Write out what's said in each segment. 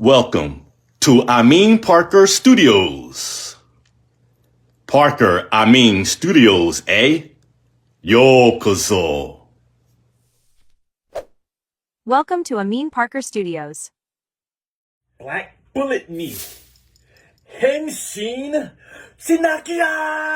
Welcome to Amin Parker Studios. Parker Amin Studios, eh? Yokoso. Welcome to Amin Parker Studios. Black Bullet ni Henshin Shinakia!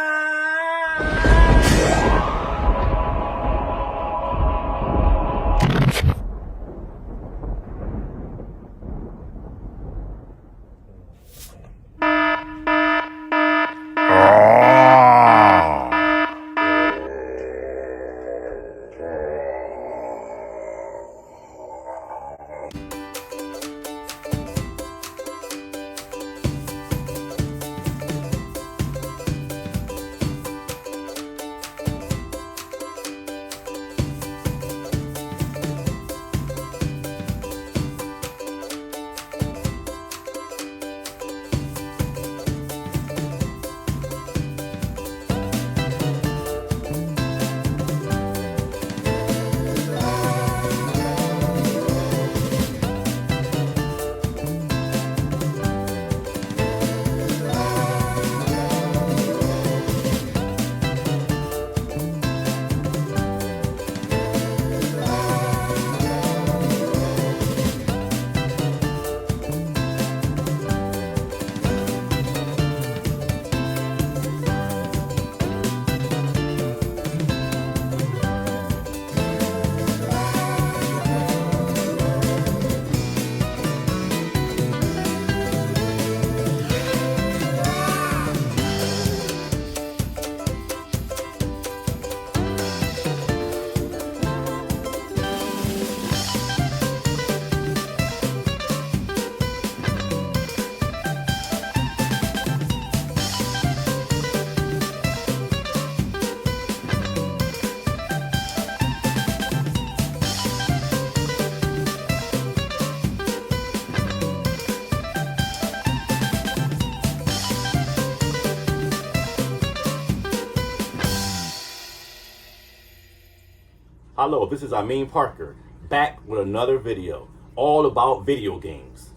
Hello, this is Amin Parker, back with another video, all about video games.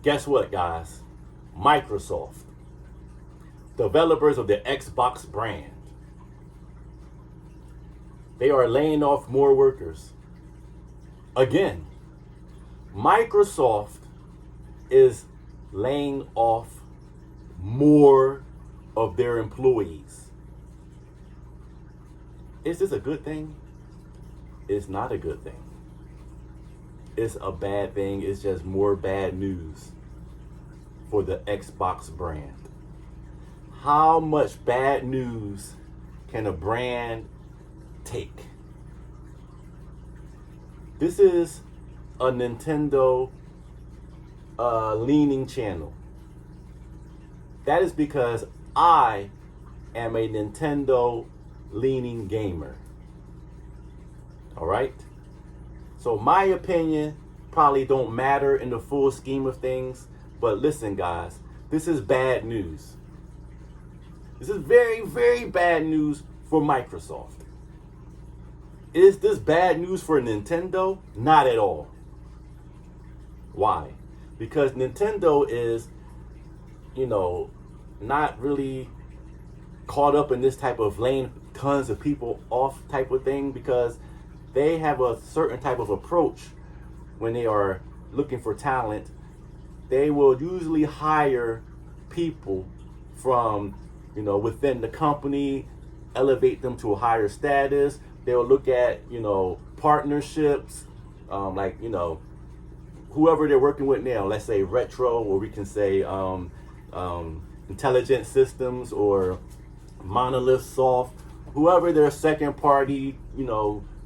Guess what, guys? Microsoft, developers of the Xbox brand, they are laying off more workers. Again, Microsoft is laying off more of their employees. Is this a good thing? It's not a good thing. It's a bad thing. It's just more bad news for the Xbox brand. How much bad news can a brand take? This is a Nintendo leaning channel. That is because I am a Nintendo leaning gamer. All right. So my opinion probably don't matter in the full scheme of things. But listen, guys, this is bad news. This is very, very bad news for Microsoft. Is this bad news for Nintendo? Not at all. Why? Because Nintendo is, not really caught up in this type of laying tons of people off type of thing, because they have a certain type of approach when they are looking for talent. They will usually hire people from, within the company, elevate them to a higher status. They'll look at, partnerships, whoever they're working with now, let's say Retro, or we can say Intelligent Systems or Monolith Soft, whoever their second party,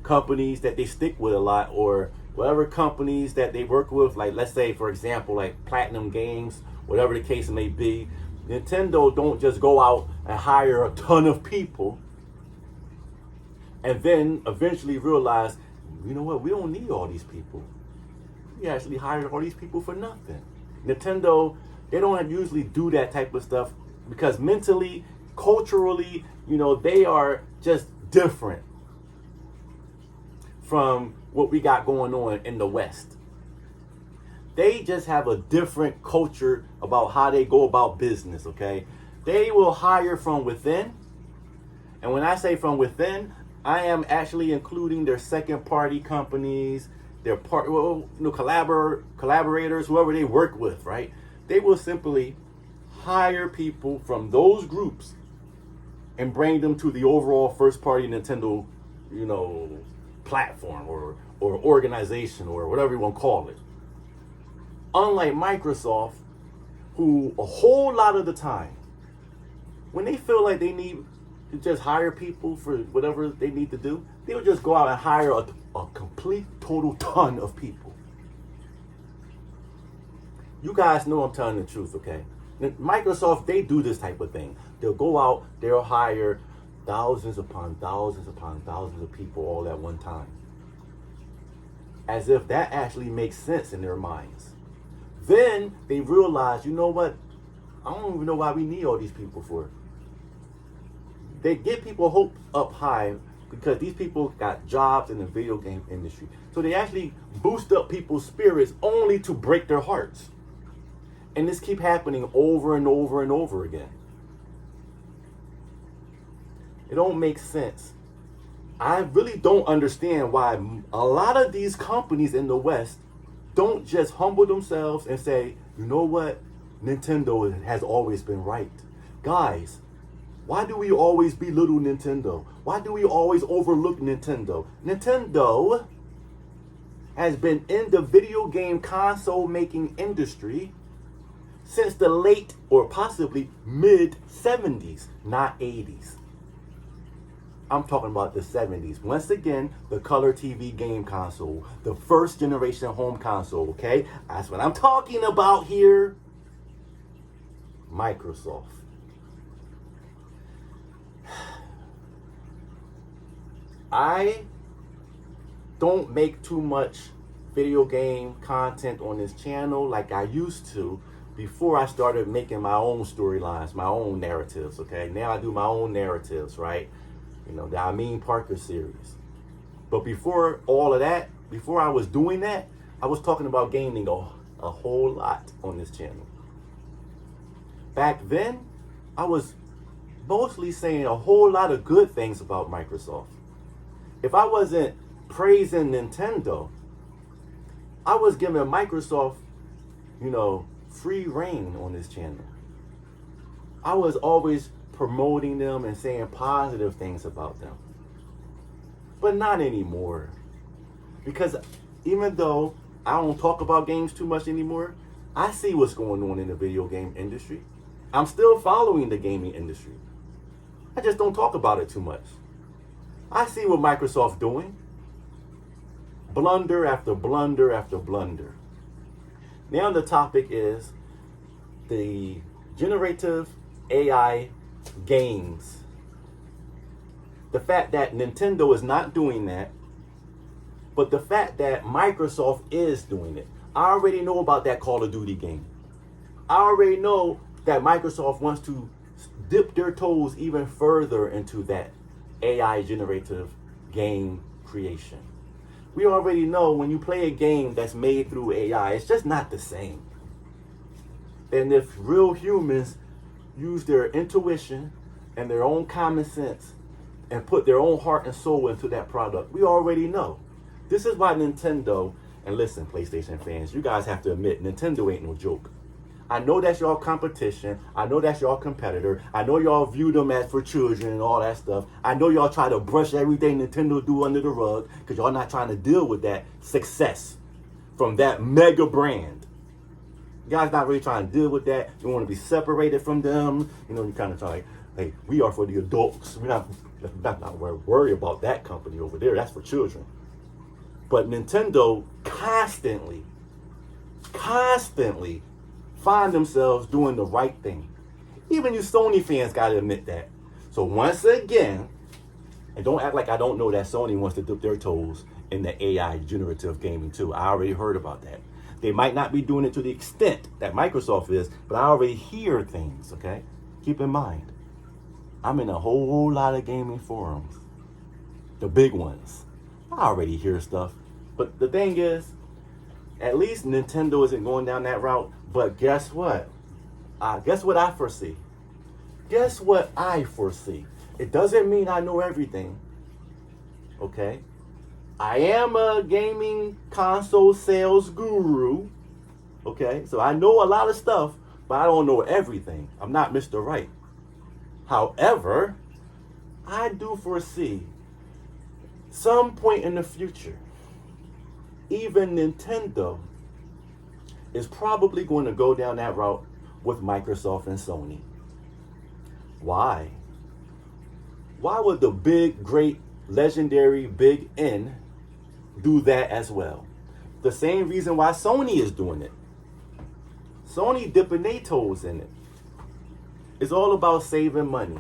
companies that they stick with a lot, or whatever companies that they work with, like let's say for example like Platinum Games, whatever the case may be. Nintendo don't just go out and hire a ton of people and then eventually realize, you know what, we don't need all these people. We actually hired all these people for nothing. Nintendo, they don't usually do that type of stuff because mentally, culturally, they are just different from what we got going on in the West. They just have a different culture about how they go about business, okay? They will hire from within. And when I say from within, I am actually including their second party companies, their collaborators, whoever they work with, right? They will simply hire people from those groups and bring them to the overall first party Nintendo, platform or organization or whatever you want to call it. Unlike Microsoft, who a whole lot of the time, when they feel like they need to just hire people for whatever they need to do, they'll just go out and hire a complete total ton of people. You guys know I'm telling the truth, okay? Microsoft, they do this type of thing. They'll go out, they'll hire thousands upon thousands upon thousands of people all at one time. As if that actually makes sense in their minds. Then they realize, you know what? I don't even know why we need all these people for. They get people hope up high because these people got jobs in the video game industry. So they actually boost up people's spirits only to break their hearts. And this keep happening over and over and over again. It don't make sense. I really don't understand why a lot of these companies in the West don't just humble themselves and say, you know what? Nintendo has always been right. Guys, why do we always belittle Nintendo? Why do we always overlook Nintendo? Nintendo has been in the video game console making industry since the late or possibly mid 70s, not 80s. I'm talking about the 70s. Once again, the color TV game console, the first generation home console, okay? That's what I'm talking about here. Microsoft. I don't make too much video game content on this channel like I used to before I started making my own storylines, my own narratives, okay? Now I do my own narratives, right? The I Mean Parker series. But before all of that, before I was doing that, I was talking about gaming a whole lot on this channel. Back then, I was mostly saying a whole lot of good things about Microsoft. If I wasn't praising Nintendo, I was giving Microsoft, free reign on this channel. I was always promoting them and saying positive things about them. But not anymore. Because even though I don't talk about games too much anymore, I see what's going on in the video game industry. I'm still following the gaming industry. I just don't talk about it too much. I see what Microsoft's doing. Blunder after blunder after blunder. Now the topic is the generative AI games. The fact that Nintendo is not doing that, but the fact that Microsoft is doing it. I already know about that Call of Duty game. I already know that Microsoft wants to dip their toes even further into that AI generative game creation. We already know when you play a game that's made through AI, it's just not the same. And if real humans use their intuition and their own common sense and put their own heart and soul into that product, we already know. This is why Nintendo, and listen, PlayStation fans, you guys have to admit, Nintendo ain't no joke. I know that's y'all competition. I know that's y'all competitor. I know y'all view them as for children and all that stuff. I know y'all try to brush everything Nintendo do under the rug because y'all not trying to deal with that success from that mega brand. You guys not really trying to deal with that. You want to be separated from them. You kind of try like, hey, we are for the adults. We're not worried about that company over there. That's for children. But Nintendo constantly find themselves doing the right thing. Even you Sony fans got to admit that. So once again, and don't act like I don't know that Sony wants to dip their toes in the AI generative gaming too. I already heard about that. They might not be doing it to the extent that Microsoft is, but I already hear things, okay? Keep in mind, I'm in a whole lot of gaming forums. The big ones. I already hear stuff. But the thing is, At least Nintendo isn't going down that route. But guess what? Guess what I foresee? Guess what I foresee? It doesn't mean I know everything. Okay? I am a gaming console sales guru. Okay? So I know a lot of stuff, but I don't know everything. I'm not Mr. Right. However, I do foresee some point in the future, even Nintendo is probably going to go down that route with Microsoft and Sony. Why? Why would the big, great, legendary Big N do that as well? The same reason why Sony is doing it. Sony dipping their toes in it. It's all about saving money.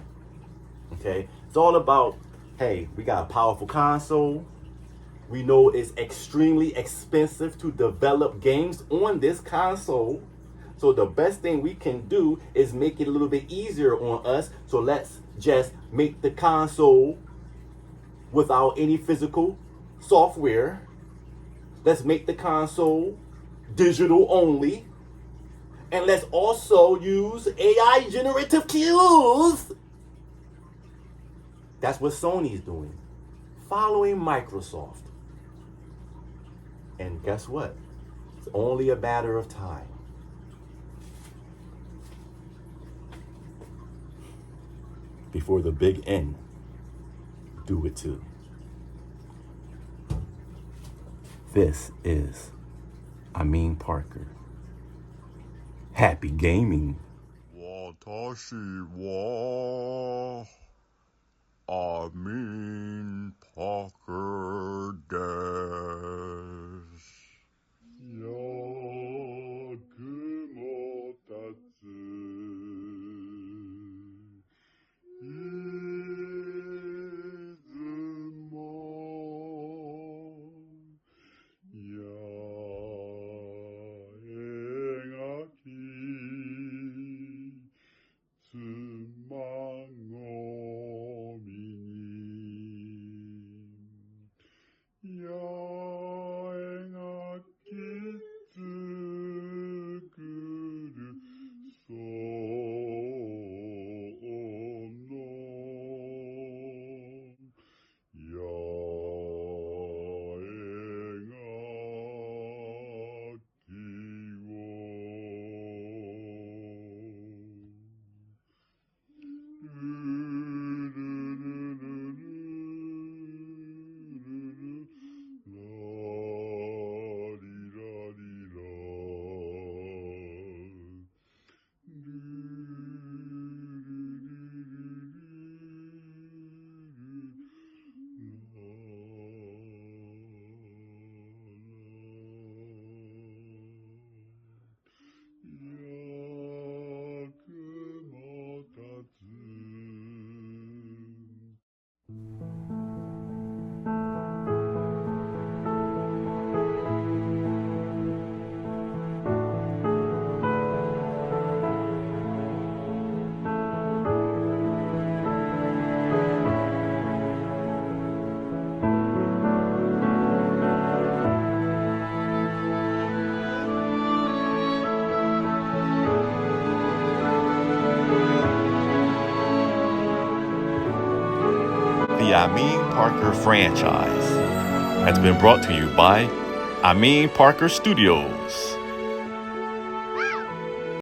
Okay? It's all about, hey, we got a powerful console. We know it's extremely expensive to develop games on this console. So the best thing we can do is make it a little bit easier on us. So let's just make the console without any physical software. Let's make the console digital only. And let's also use AI generative cues. That's what Sony's doing. Following Microsoft. And guess what? It's only a matter of time. Before the Big N do it too. This is Amin Parker. Happy gaming. 私はアミン・パーカーです。よくも立ついつもや描きつまごみにや描きつくるそのや描きをThe Amin Parker franchise has been brought to you by Amin Parker Studios.